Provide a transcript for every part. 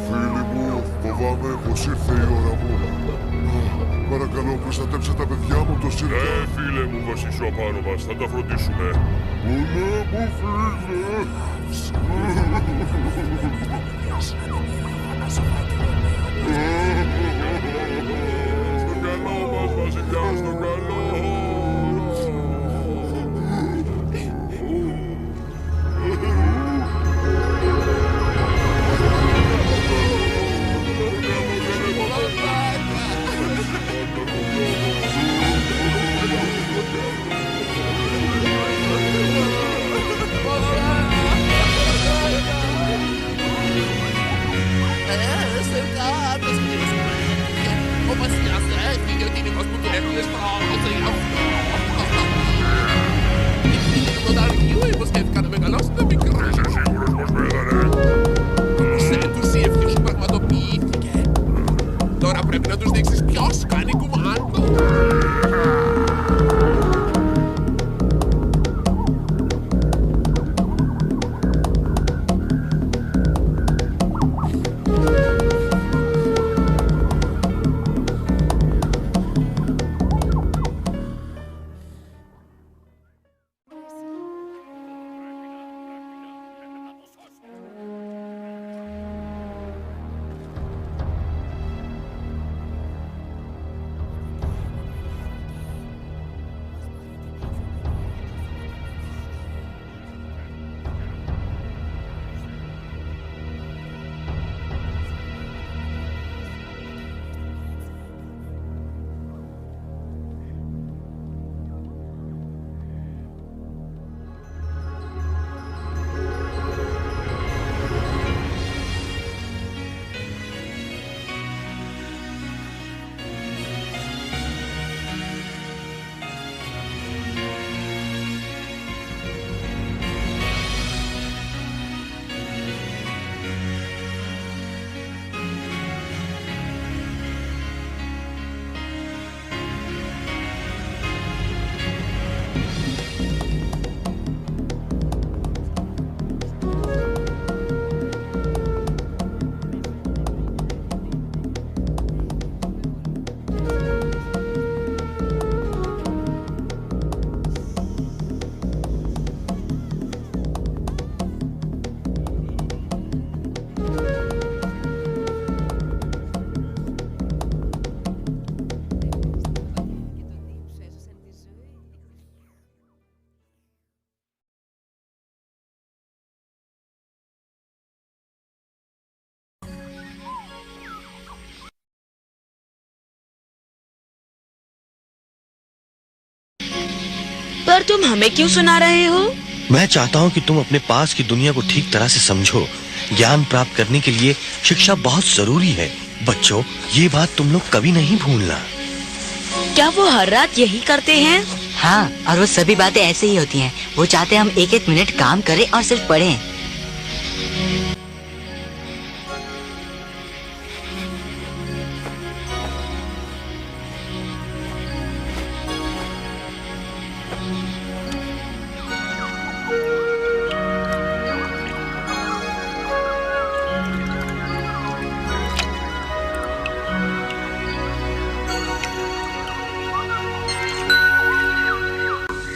Φίλοι μου, φοβάμαι πως ήρθε η ώρα μου. Παρακαλώ, προστατέψτε τα παιδιά μου, το σύρκα. Φίλε μου, βασίσου απάνω μας, θα τα φροντίσουμε. Όλα μου φύγε. Στο καλό μας, βασιλιά, στο καλό. Ο βασιλιάς έφυγε, ο κυνηγός που του έρχονται στο το δαριού υποσχέθηκαν να μεγαλώσουν τα μικρά. Είσαι σίγουρος πως πέθανε? Σε ενθουσιευτή σου πραγματοποιήθηκε. Τώρα πρέπει να τους δείξεις ποιος κάνει κουμάντο. पर तुम हमें क्यों सुना रहे हो? मैं चाहता हूँ कि तुम अपने पास की दुनिया को ठीक तरह से समझो। ज्ञान प्राप्त करने के लिए शिक्षा बहुत जरूरी है। बच्चों, ये बात तुम लोग कभी नहीं भूलना। क्या वो हर रात यही करते हैं? हाँ, और वो सभी बातें ऐसे ही होती हैं। वो चाहते हैं हम एक एक मिनट काम करें और सिर्फ पढ़ें।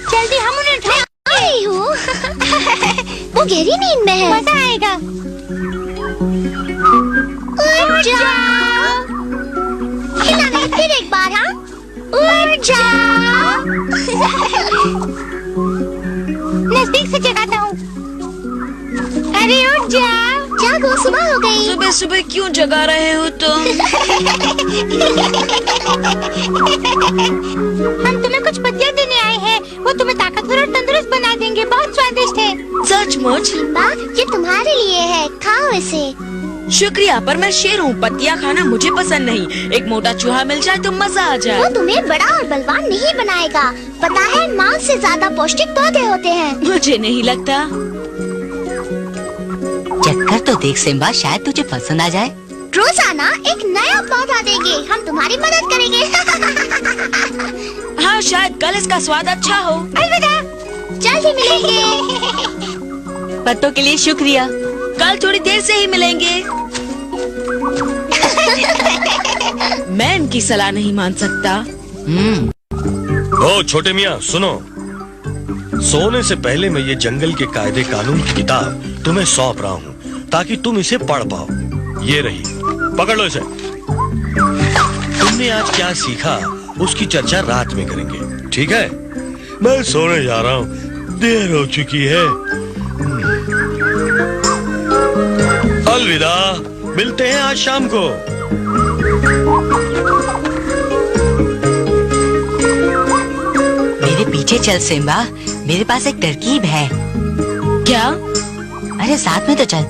जल्दी हम उन्हें उठाएं। आई हूँ। वो गहरी नींद में है। मजा आएगा। उठ जाओ। खिलाने फिर एक बार, हाँ? उठ जाओ। नजदीक से जगाता हूँ। अरे उठ जाओ। जागो, सुबह हो गई। सुबह सुबह क्यों जगा रहे हो तुम? हम तुम्हें कुछ पत्तियाँ देने आए हैं। वो तुम्हें ताकतवर और तंदुरुस्त बना देंगे। बहुत स्वादिष्ट है। सचमुच? सिम्बा, ये तुम्हारे लिए है, खाओ इसे। शुक्रिया, पर मैं शेर हूँ। पत्तियाँ खाना मुझे पसंद नहीं। एक मोटा चूहा मिल जाए तो मजा आ वो जाए। तुम्हें बड़ा और बलवान नहीं बनाएगा। पता है, मांस से ज्यादा पौष्टिक पौधे होते हैं। मुझे नहीं लगता। चक्कर तो देख सिम्बा, शायद तुझे पसंद आ जाए। रोजाना एक नया पौधा देंगे। हम तुम्हारी मदद करेंगे। हाँ, शायद कल इसका स्वाद अच्छा हो। अलविदा, जल्द ही मिलेंगे। पत्तों के लिए शुक्रिया। कल थोड़ी देर से ही मिलेंगे। मैं इनकी सलाह नहीं मान सकता। ओ छोटे मियाँ, सुनो। सोने से पहले मैं ये जंगल के कायदे कानून की किताब तुम्हें सौंप रहा हूँ, ताकि तुम इसे पढ़ पाओ। ये रही, पकड़ लो इसे। तुमने आज क्या सीखा उसकी चर्चा रात में करेंगे, ठीक है? मैं सोने जा रहा हूँ, देर हो चुकी है। अलविदा, मिलते हैं आज शाम को। मेरे पीछे चल सिम्बा, मेरे पास एक तरकीब है। क्या? अरे साथ में तो चल।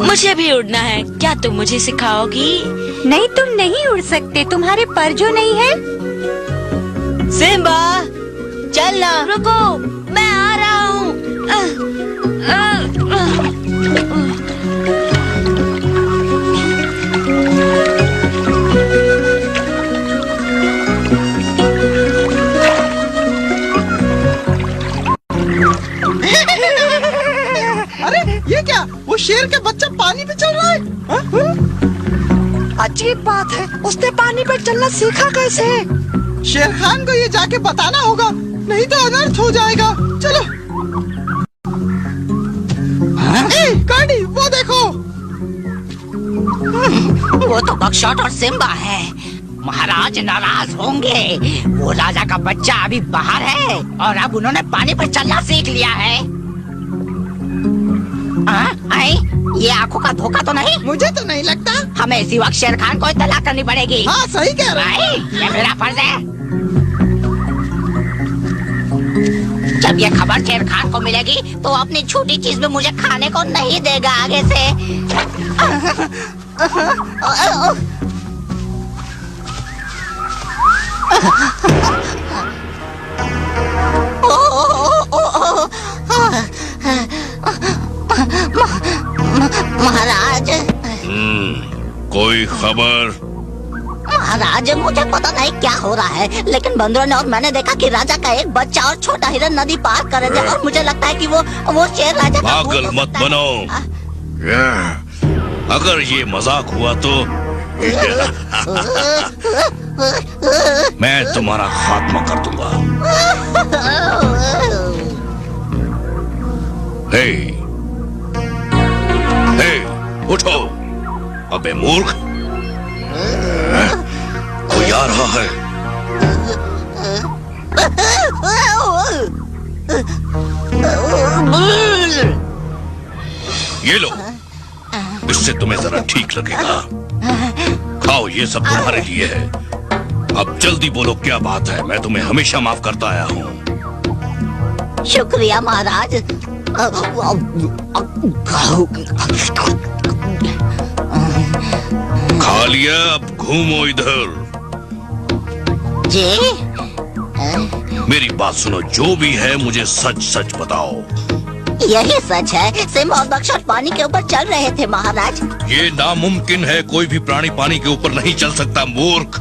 मुझे भी उड़ना है। क्या तुम मुझे सिखाओगी? नहीं, तुम नहीं उड़ सकते। तुम्हारे पर जो नहीं है। सिम्बा, चल ना। रुको, मैं आ रहा हूँ। अरे ये क्या? वो शेर का बच्चा पानी पे चल रहा है। अजीब बात है, उसने पानी पे चलना सीखा कैसे? शेर खान को ये जाके बताना होगा, नहीं तो अनर्थ हो जाएगा। चलो। ए, कार्डी, वो देखो। वो तो बकशॉट और सिम्बा है। महाराज नाराज होंगे। वो राजा का बच्चा अभी बाहर है और अब उन्होंने पानी पर चलना सीख लिया है। आई, ये आंखों का धोखा तो नहीं? मुझे तो नहीं लगता। हमें इसी वक्त शेर खान को इत्तला करनी पड़ेगी। हाँ, सही कह रहा है। ये मेरा फर्ज है। जब ये खबर शेर खान को मिलेगी तो अपनी छोटी चीज में मुझे खाने को नहीं देगा आगे से। महाराज। कोई खबर? महाराज, मुझे पता नहीं क्या हो रहा है, लेकिन बंदरों ने और मैंने देखा कि राजा का एक बच्चा और छोटा हिरन नदी पार कर रहे थे और मुझे लगता है कि वो शेर राजा का पागल मत बनो। अगर ये मजाक हुआ तो मैं तुम्हारा खात्मा कर दूंगा। हे, हे, उठो। अबे मूर्ख, कोई आ रहा है। ये लो, इससे तुम्हें जरा ठीक लगेगा। खाओ, ये सब तुम्हारे लिए है। अब जल्दी बोलो क्या बात है, मैं तुम्हें हमेशा माफ करता आया हूँ। शुक्रिया महाराज। खा लिया, अब घूमो इधर। जी मेरी बात सुनो, जो भी है मुझे सच सच बताओ। यही सच है, सिम और बक्सर पानी के ऊपर चल रहे थे महाराज। ये नामुमकिन है, कोई भी प्राणी पानी के ऊपर नहीं चल सकता मूर्ख।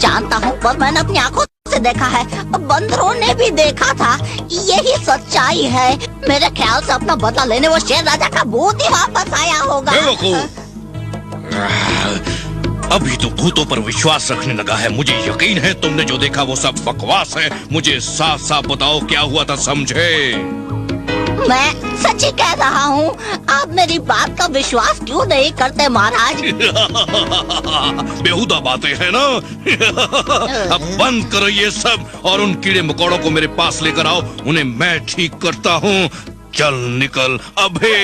जानता हूँ, पर मैंने अपनी आंखों से देखा है, बंदरों ने भी देखा था। यही सच्चाई है। मेरे ख्याल से अपना बदला लेने वो शेर राजा का भूत ही वापस आया होगा। अभी तो भूतों पर विश्वास रखने लगा है। मुझे यकीन है तुमने जो देखा वो सब बकवास है। मुझे साफ साफ बताओ क्या हुआ था, समझे? मैं सच ही कह रहा हूँ। आप मेरी बात का विश्वास क्यों नहीं करते महाराज? बेहुदा बातें हैं ना। अब बंद करो ये सब और उन कीड़े मकोड़ों को मेरे पास लेकर आओ। उन्हें मैं ठीक करता हूँ। चल निकल अभी।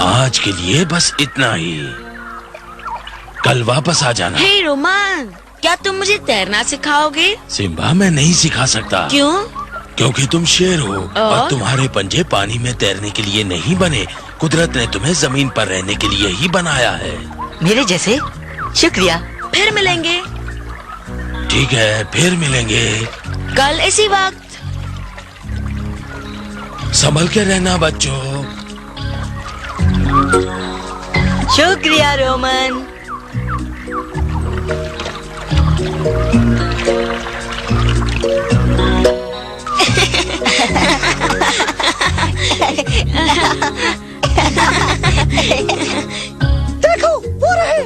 आज के लिए बस इतना ही। कल वापस आ जाना। हे रोमान, क्या तुम मुझे तैरना सिखाओगे? सिम्बा, मैं नहीं सिखा सकता। क्यों? क्योंकि तुम शेर हो और तुम्हारे पंजे पानी में तैरने के लिए नहीं बने। कुदरत ने तुम्हें जमीन पर रहने के लिए ही बनाया है। मेरे जैसे? शुक्रिया। फिर मिलेंगे। ठीक है, फिर मिलेंगे। कल इसी वक्त। संभल के रहना बच्चों। शुक्रिया रोमन। देखो वो रहे।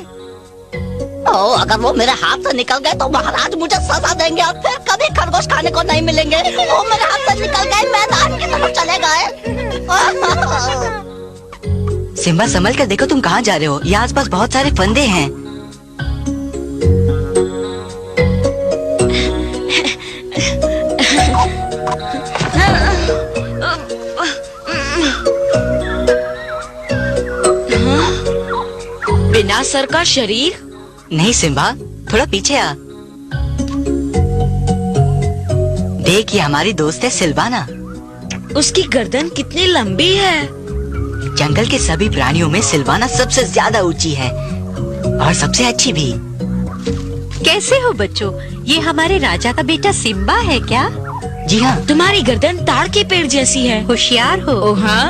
ओ, अगर वो मेरे हाथ से निकल गए तो महाराज मुझे सजा देंगे और फिर कभी खरगोश खाने को नहीं मिलेंगे। वो मेरे हाथ से निकल गए, मैदान की तरफ चले गए। सिम्बा, संभल कर देखो तुम कहाँ जा रहे हो। यहाँ आसपास बहुत सारे फंदे हैं। बिना सर का शरीर? नहीं सिम्बा, थोड़ा पीछे आ। देख, ये हमारी दोस्त है सिल्वाना। उसकी गर्दन कितनी लंबी है। जंगल के सभी प्राणियों में सिल्वाना सबसे ज्यादा ऊंची है और सबसे अच्छी भी। कैसे हो बच्चों? ये हमारे राजा का बेटा सिम्बा है क्या? जी हाँ। तुम्हारी गर्दन ताड़ के पेड़ जैसी है। होशियार हो। ओ हाँ।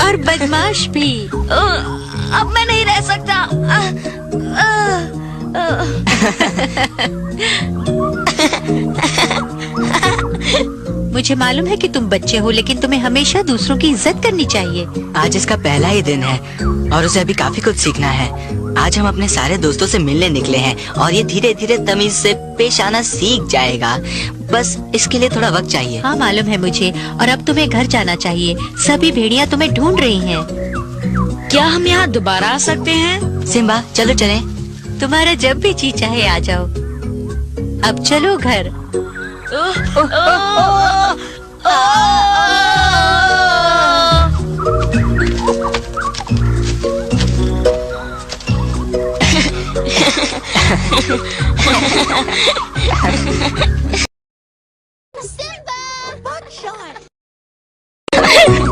और बदमाश भी। अब मैं नहीं रह सकता। मुझे मालूम है कि तुम बच्चे हो, लेकिन तुम्हें हमेशा दूसरों की इज्जत करनी चाहिए। आज इसका पहला ही दिन है और उसे अभी काफी कुछ सीखना है। आज हम अपने सारे दोस्तों से मिलने निकले हैं और ये धीरे धीरे तमीज से पेश आना सीख जाएगा। बस इसके लिए थोड़ा वक्त चाहिए। हाँ मालूम है मुझे। और अब तुम्हें घर जाना चाहिए। सभी भेड़िया तुम्हें ढूंढ रही हैं। क्या हम यहाँ दोबारा आ सकते हैं? सिम्बा, चलो चलें। तुम्हारा जब भी जी चाहे आ जाओ। अब चलो घर।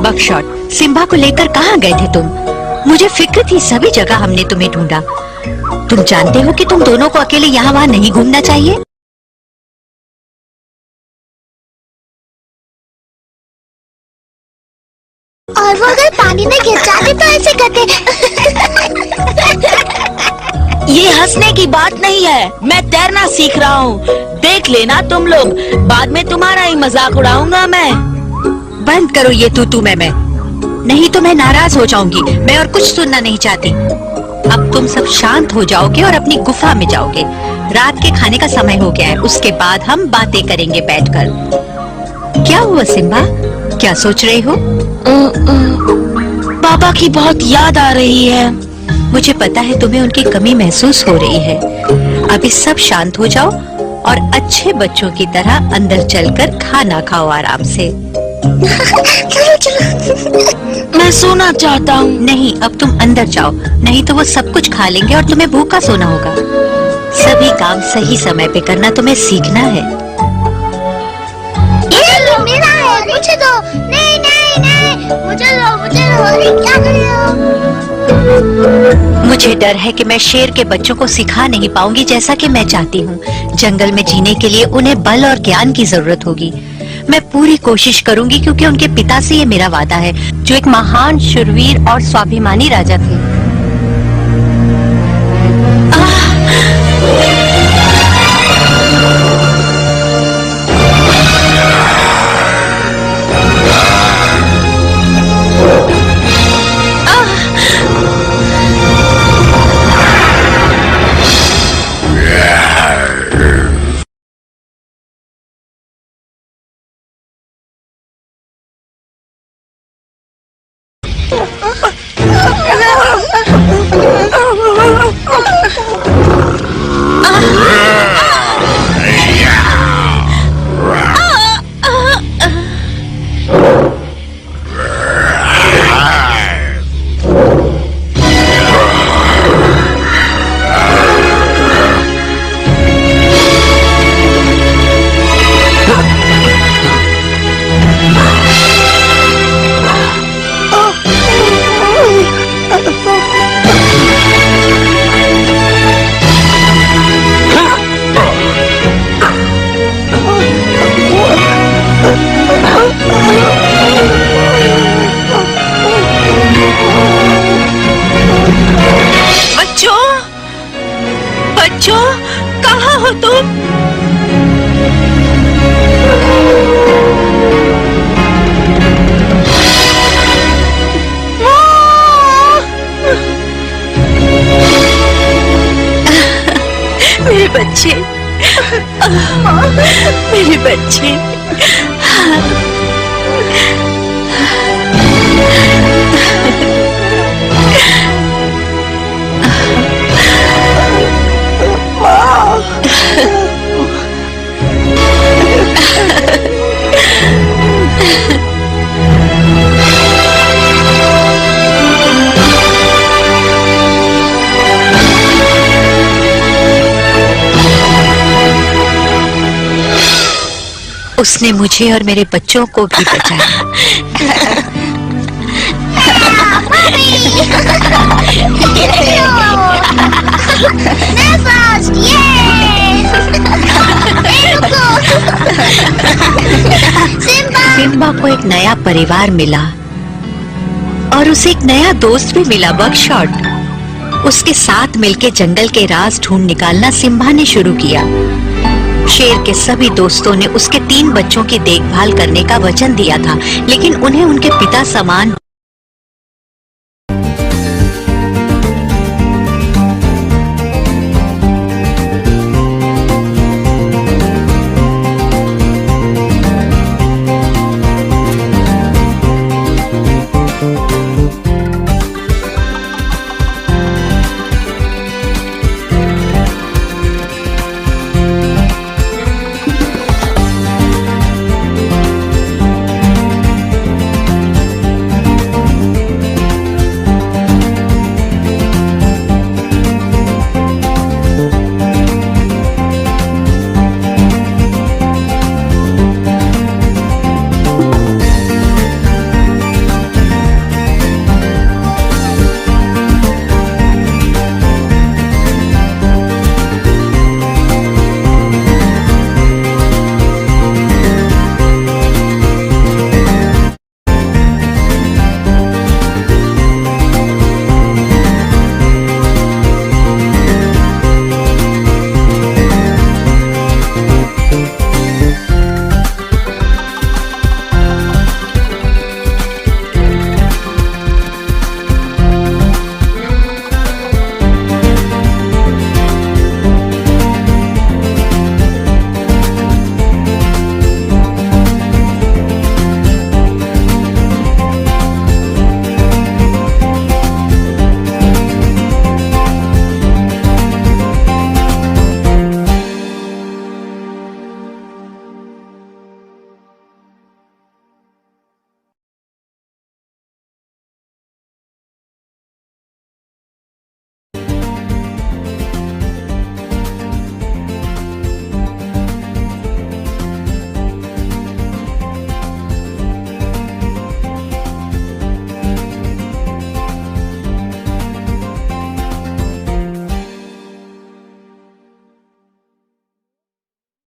बकशॉट, सिम्बा को लेकर कहाँ गए थे तुम? मुझे फिक्र थी, सभी जगह हमने तुम्हें ढूंढा। तुम जानते हो कि तुम दोनों को अकेले यहाँ वहाँ नहीं घूमना चाहिए। और वो अगर पानी में गिर जाते तो ऐसे करते। ये हंसने की बात नहीं है। मैं तैरना सीख रहा हूँ। देख लेना तुम लोग, बाद में तुम्हारा ही मजाक उड़ाऊंगा मैं। बंद करो ये तू मैं, नहीं तो मैं नाराज हो जाऊंगी। मैं और कुछ सुनना नहीं चाहती। अब तुम सब शांत हो जाओगे और अपनी गुफा में जाओगे। रात के खाने का समय हो गया है, उसके बाद हम बातें करेंगे बैठकर। क्या हुआ सिम्बा, क्या सोच रही हो? पापा की बहुत याद आ रही है। मुझे पता है तुम्हें उनकी कमी महसूस हो रही है। अभी सब शांत हो जाओ और अच्छे बच्चों की तरह अंदर चलकर खाना खाओ आराम से। चलो चलो। मैं सोना चाहता हूँ। नहीं, अब तुम अंदर जाओ, नहीं तो वो सब कुछ खा लेंगे और तुम्हें भूखा सोना होगा। सभी काम सही समय पे करना तुम्हें सीखना है। ये लो मेरा है, मुझे दो। नहीं नहीं नहीं, मुझे दो, मुझे दो। अरे क्या कर रहे हो? मुझे डर है कि मैं शेर के बच्चों को सिखा नहीं पाऊंगी जैसा कि मैं चाहती हूँ। जंगल में जीने के लिए उन्हें बल और ज्ञान की जरूरत होगी। मैं पूरी कोशिश करूंगी क्योंकि उनके पिता से ये मेरा वादा है, जो एक महान शूरवीर और स्वाभिमानी राजा थे। बच्चों, कहाँ हो तुम? मेरे बच्चे, मेरे बच्चे। उसने मुझे और मेरे बच्चों को भी बचाया। सिम्बा को एक नया परिवार मिला और उसे एक नया दोस्त भी मिला, बकशॉट। उसके साथ मिलके जंगल के राज ढूंढ निकालना सिम्बा ने शुरू किया। शेर के सभी दोस्तों ने उसके 3 बच्चों की देखभाल करने का वचन दिया था, लेकिन उन्हें उनके पिता समान